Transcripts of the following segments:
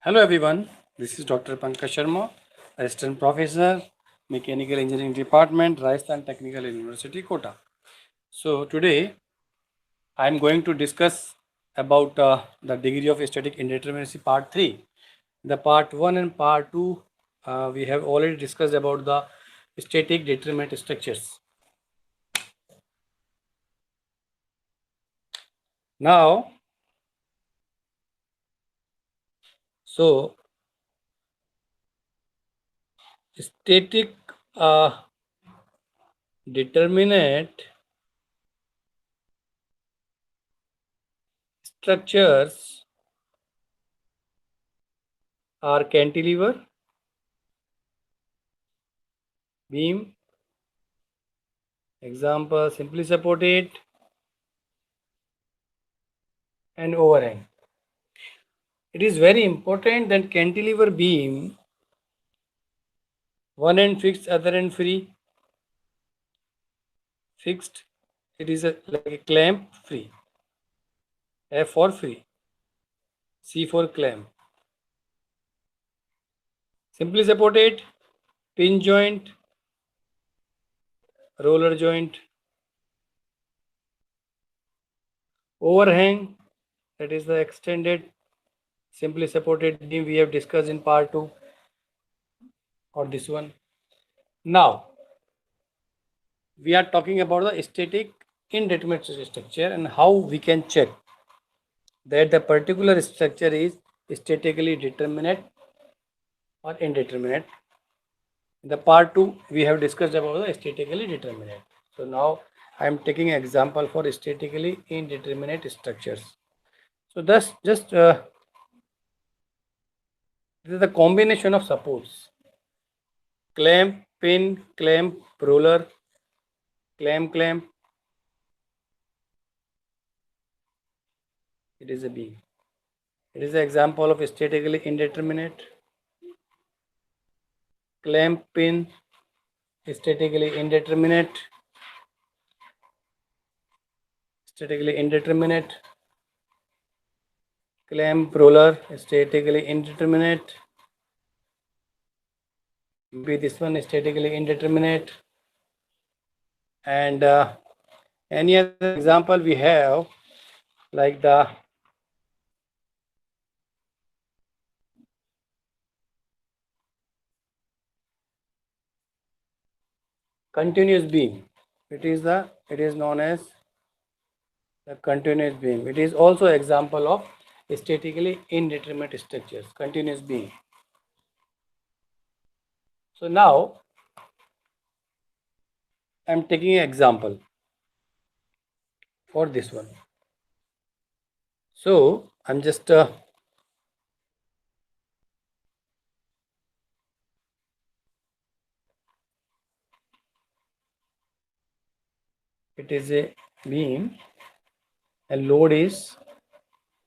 Hello everyone, this is Dr. Pankaj Sharma, Assistant Professor, Mechanical Engineering Department, Rajasthan Technical University, Kota. So today I am going to discuss about the degree of static indeterminacy part 3. The part 1 and part 2 we have already discussed about the static determinate structures. Now, so static determinate structures are cantilever, beam, example simply supported, and overhang. It is very important that cantilever beam, one end fixed, other end free. Fixed, it is like a clamp free. F for free, C for clamp. Simply supported, pin joint, roller joint. Overhang, that is the extended simply supported beam we have discussed in part 2 or this one. Now, we are talking about the static indeterminate structure and how we can check that the particular structure is statically determinate or indeterminate. In the part 2, we have discussed about the statically determinate. So now I am taking an example for statically indeterminate structures. So thus just this is the combination of supports: clamp, pin, clamp, roller, clamp, clamp. It is a beam. It is an example of statically indeterminate. Clamp, pin, statically indeterminate. Statically indeterminate. Clamp, roller, statically indeterminate. Maybe this one is statically indeterminate. And any other example we have, like the continuous beam. It is known as the continuous beam. It is also example of statically indeterminate structures, continuous beam. So now I am taking an example for this one. So I'm just it is a beam and load is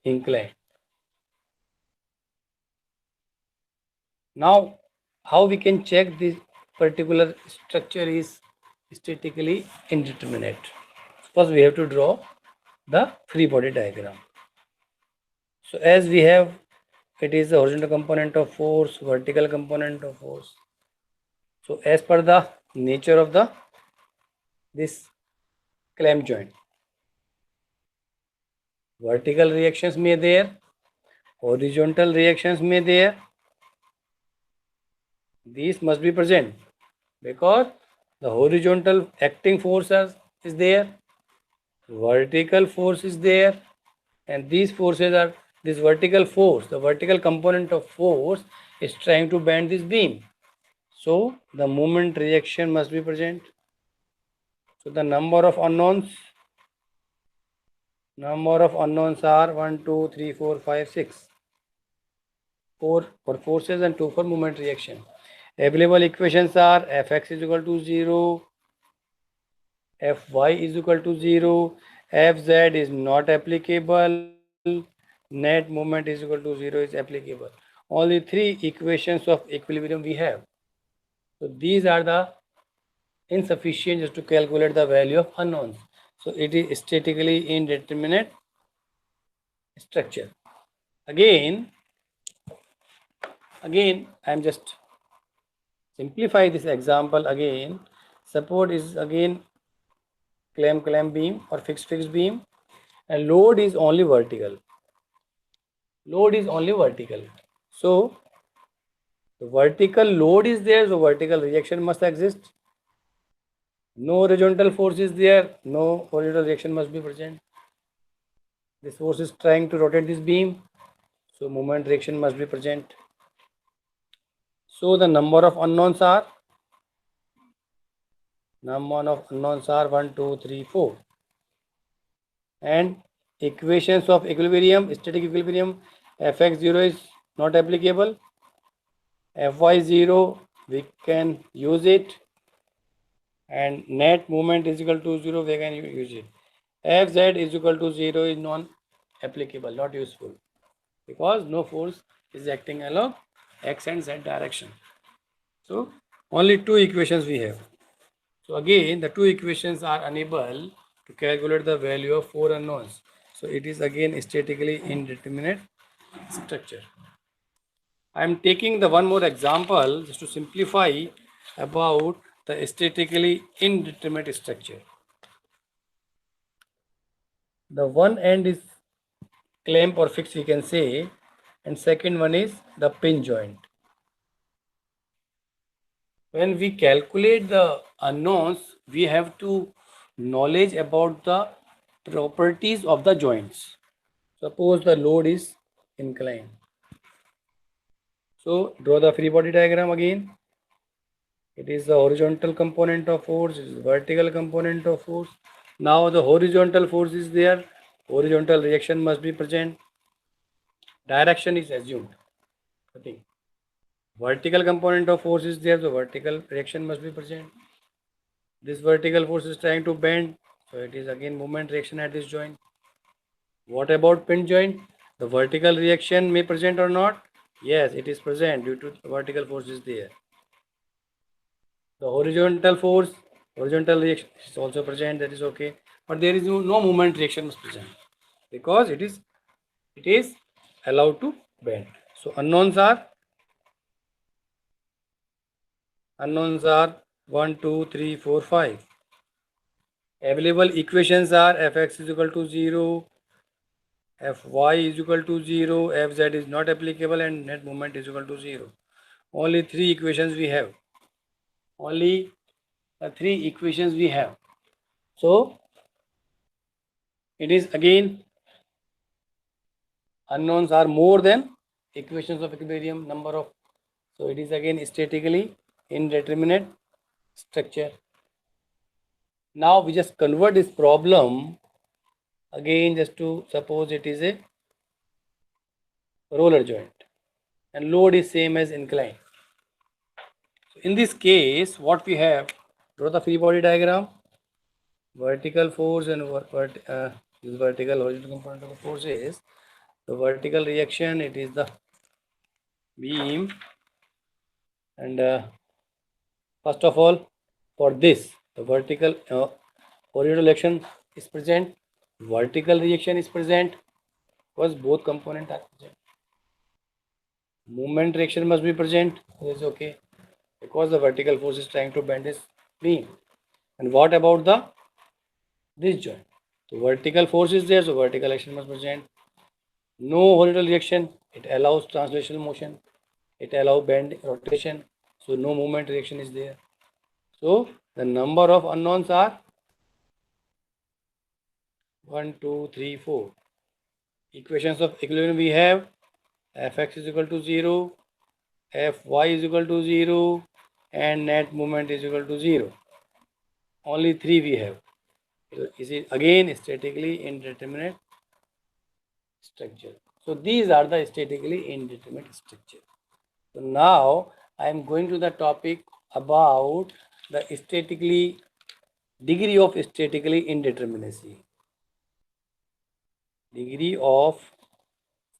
inclined. Now how we can check this particular structure is statically indeterminate? First we have to draw the free body diagram. So as we have, it is the horizontal component of force, vertical component of force. So as per the nature of this clamp joint, vertical reactions may there, horizontal reactions may there. These must be present because the horizontal acting force is there, vertical force is there, and these forces are this vertical force, the vertical component of force is trying to bend this beam. So the moment reaction must be present. So the number of unknowns are 1, 2, 3, 4, 5, 6. 4 for forces and 2 for moment reaction. Available equations are Fx is equal to 0, Fy is equal to 0, Fz is not applicable, net moment is equal to 0 is applicable. Only 3 equations of equilibrium we have. So these are the insufficient just to calculate the value of unknowns. So it is statically indeterminate structure. Again, Again, I am just simplify this example again. Support is again clamp beam or fixed beam, and load is only vertical. Load is only vertical. So the vertical load is there, so vertical reaction must exist. No horizontal force is there, no horizontal reaction must be present. This force is trying to rotate this beam, so moment reaction must be present. So the number of unknowns are 1, 2, 3, 4. And equations of equilibrium, static equilibrium, Fx0 is not applicable. Fy0 we can use it, and net movement is equal to 0, we can use it. Fz is equal to 0 is non-applicable, not useful, because no force is acting along x and z direction. So only two equations we have. So again, the two equations are unable to calculate the value of four unknowns. So it is again statically indeterminate structure. I am taking the one more example just to simplify about the statically indeterminate structure. The one end is clamp or fix, we can say, and second one is the pin joint. When we calculate the unknowns, we have to knowledge about the properties of the joints. Suppose the load is inclined. So draw the free body diagram again. It is the horizontal component of force, it is the vertical component of force. Now the horizontal force is there, horizontal reaction must be present. Direction is assumed. Nothing. Vertical component of force is there, so vertical reaction must be present. This vertical force is trying to bend, so it is again moment reaction at this joint. What about pin joint? The vertical reaction may present or not? Yes, it is present due to the vertical force is there. The horizontal force, horizontal reaction is also present, that is okay. But there is no moment reaction is present because it is allowed to bend. So unknowns are 1, 2, 3, 4, 5. Available equations are Fx is equal to 0, Fy is equal to 0, Fz is not applicable, and net moment is equal to 0. Only three equations we have. Only three equations we have. So it is again unknowns are more than equations of equilibrium number of. So it is again statically indeterminate structure. Now we just convert this problem again just to suppose it is a roller joint and load is same as incline. So in this case, what we have, draw the free body diagram. Vertical force and this vertical horizontal component of the force is the vertical reaction. It is the beam, and first of all, for this, the vertical horizontal reaction is present, vertical reaction is present, because both components are present. Movement reaction must be present. That is okay, because the vertical force is trying to bend this beam. And what about this joint? The vertical force is there, so vertical action must present. No horizontal reaction, it allows translational motion, it allows bend rotation, so no movement reaction is there. So the number of unknowns are 1, 2, 3, 4. Equations of equilibrium we have Fx is equal to 0, Fy is equal to 0, and net moment is equal to 0. Only three we have. So is it again statically indeterminate structure. So these are the statically indeterminate structure. So now I am going to the topic about the degree of statically indeterminacy. Degree of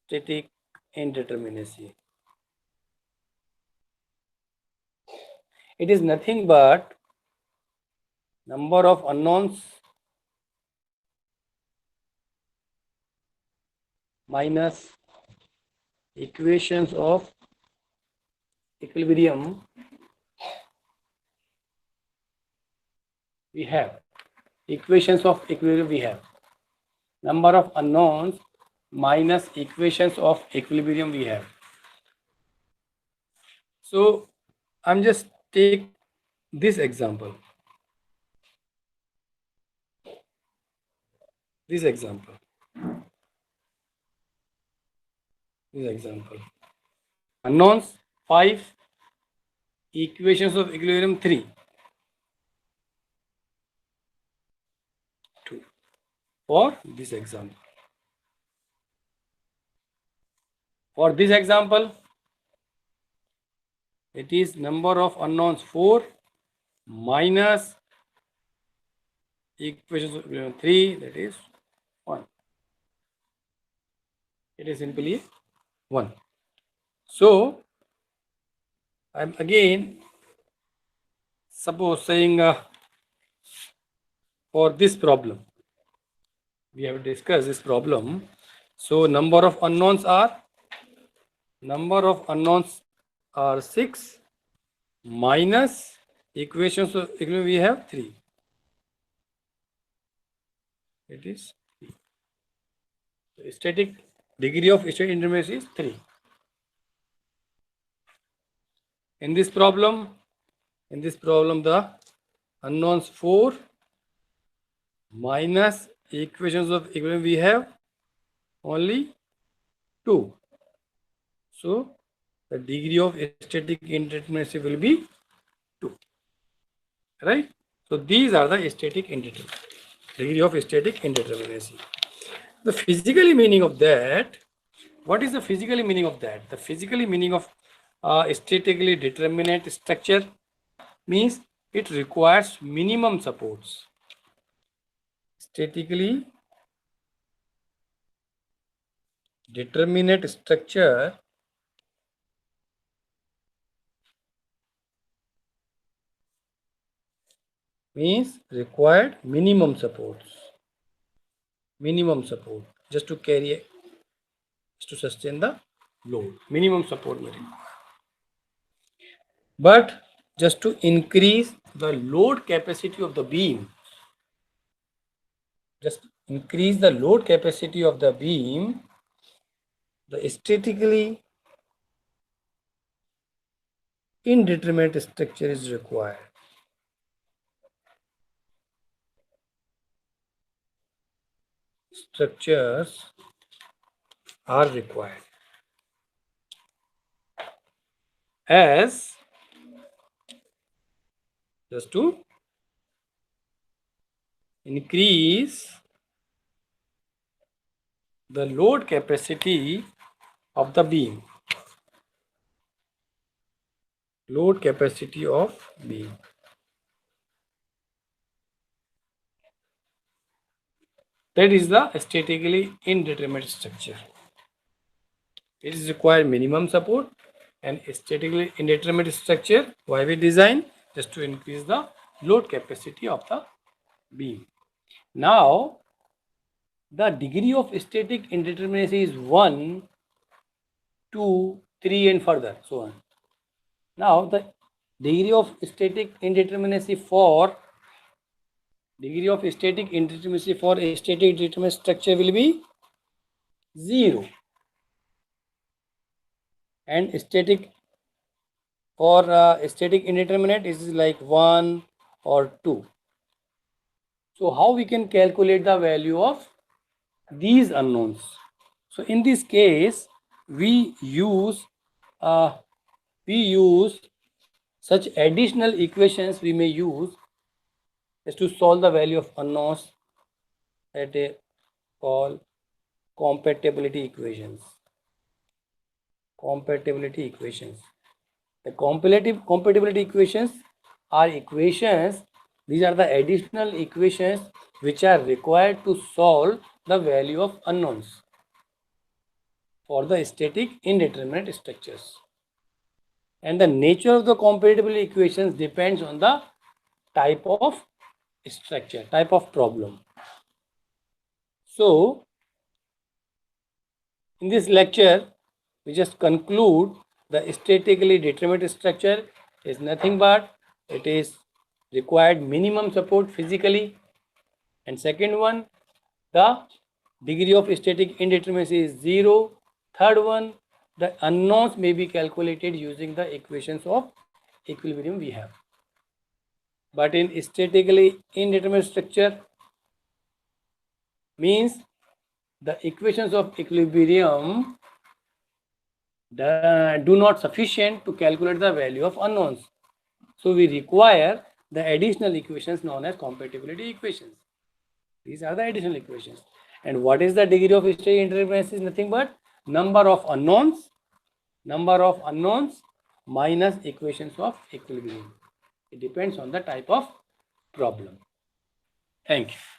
static indeterminacy. It is nothing but number of unknowns minus equations of equilibrium, we have equations of equilibrium, we have number of unknowns minus equations of equilibrium we have. So I'm just take this example. This example. Unknowns 5, equations of equilibrium 3. 2. For this example. For this example, it is number of unknowns 4 minus equations of equilibrium 3, that is 1. It is simply 1. So I'm again suppose saying for this problem, we have discussed this problem. So number of unknowns are 6 minus equations of equilibrium we have 3. It is 3. The static degree of static indeterminacy is 3. In this problem, the unknowns 4 minus equations of equilibrium we have only 2. So the degree of static indeterminacy will be 2. Right? So these are the static indeterminacy, degree of static indeterminacy. The physically meaning of that, what is the physically meaning of that? The physically meaning of statically determinate structure means it requires minimum supports. Statically determinate structure means required minimum supports. Minimum support just to carry, to sustain the load. Minimum support may require. But just to increase the load capacity of the beam, the statically indeterminate structure is required. Structures are required as just to increase the load capacity of the beam. Load capacity of beam. That is the statically indeterminate structure. It is required minimum support, and statically indeterminate structure, why we design? Just to increase the load capacity of the beam. Now, the degree of static indeterminacy is 1, 2, 3 and further, so on. Now, the degree of static indeterminacy for a static indeterminate structure will be 0. And static for static indeterminate is like 1 or 2. So how we can calculate the value of these unknowns? So in this case, we use such additional equations we may use is to solve the value of unknowns that they call compatibility equations. Compatibility equations. The compatibility equations are equations. These are the additional equations which are required to solve the value of unknowns for the static indeterminate structures. And the nature of the compatibility equations depends on the type of structure, type of problem. So, in this lecture, we just conclude the statically determinate structure is nothing but it is required minimum support physically. And second one, the degree of static indeterminacy is 0. Third one, the unknowns may be calculated using the equations of equilibrium we have. But in statically indeterminate structure means the equations of equilibrium do not sufficient to calculate the value of unknowns. So we require the additional equations known as compatibility equations. These are the additional equations. And what is the degree of static indeterminacy? Is nothing but number of unknowns minus equations of equilibrium. It depends on the type of problem. Thank you.